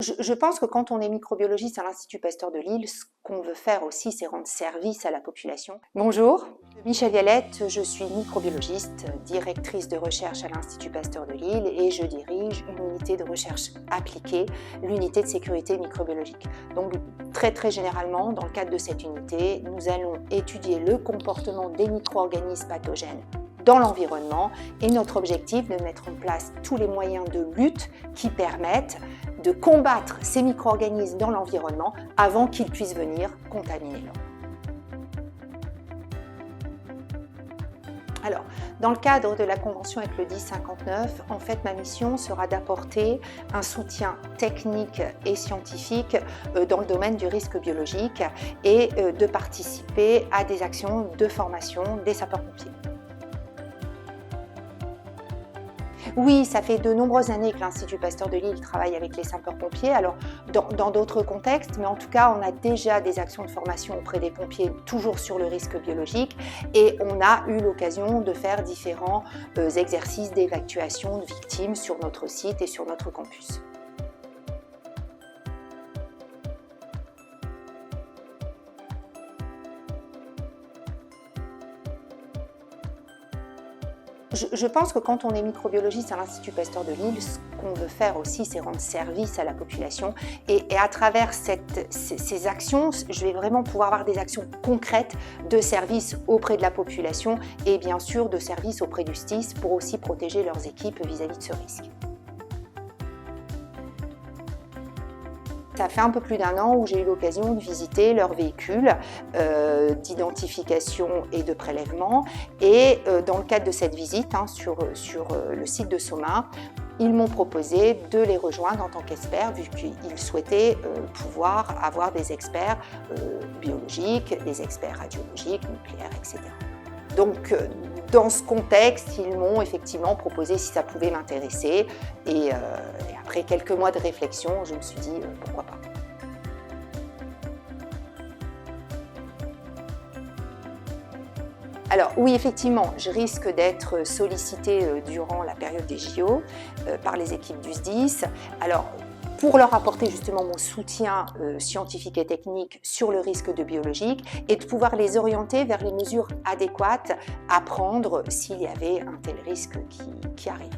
Je pense que quand on est microbiologiste à l'Institut Pasteur de Lille, ce qu'on veut faire aussi, c'est rendre service à la population. Bonjour, Michèle Vialette, je suis microbiologiste, directrice de recherche à l'Institut Pasteur de Lille et je dirige une unité de recherche appliquée, l'unité de sécurité microbiologique. Donc très généralement, dans le cadre de cette unité, nous allons étudier le comportement des micro-organismes pathogènes dans l'environnement et notre objectif est de mettre en place tous les moyens de lutte qui permettent de combattre ces micro-organismes dans l'environnement avant qu'ils puissent venir contaminer l'eau. Alors, dans le cadre de la convention avec le 1059, en fait, ma mission sera d'apporter un soutien technique et scientifique dans le domaine du risque biologique et de participer à des actions de formation des sapeurs-pompiers. Oui, ça fait de nombreuses années que l'Institut Pasteur de Lille travaille avec les sapeurs-pompiers, alors dans d'autres contextes, mais en tout cas, on a déjà des actions de formation auprès des pompiers, toujours sur le risque biologique, et on a eu l'occasion de faire différents exercices d'évacuation de victimes sur notre site et sur notre campus. Je pense que quand on est microbiologiste à l'Institut Pasteur de Lille, ce qu'on veut faire aussi, c'est rendre service à la population. Et à travers ces actions, je vais vraiment pouvoir avoir des actions concrètes de service auprès de la population et bien sûr de service auprès du SDIS pour aussi protéger leurs équipes vis-à-vis de ce risque. Ça fait un peu plus d'1 an où j'ai eu l'occasion de visiter leur véhicule d'identification et de prélèvement. Et dans le cadre de cette visite sur le site de Somain, ils m'ont proposé de les rejoindre en tant qu'experts, vu qu'ils souhaitaient pouvoir avoir des experts biologiques, des experts radiologiques, nucléaires, etc. Donc, dans ce contexte, ils m'ont effectivement proposé si ça pouvait m'intéresser. Et après quelques mois de réflexion, je me suis dit pourquoi pas. Alors oui, effectivement, je risque d'être sollicitée durant la période des JO par les équipes du SDIS. Alors, pour leur apporter justement mon soutien scientifique et technique sur le risque de biologique et de pouvoir les orienter vers les mesures adéquates à prendre s'il y avait un tel risque qui arrive.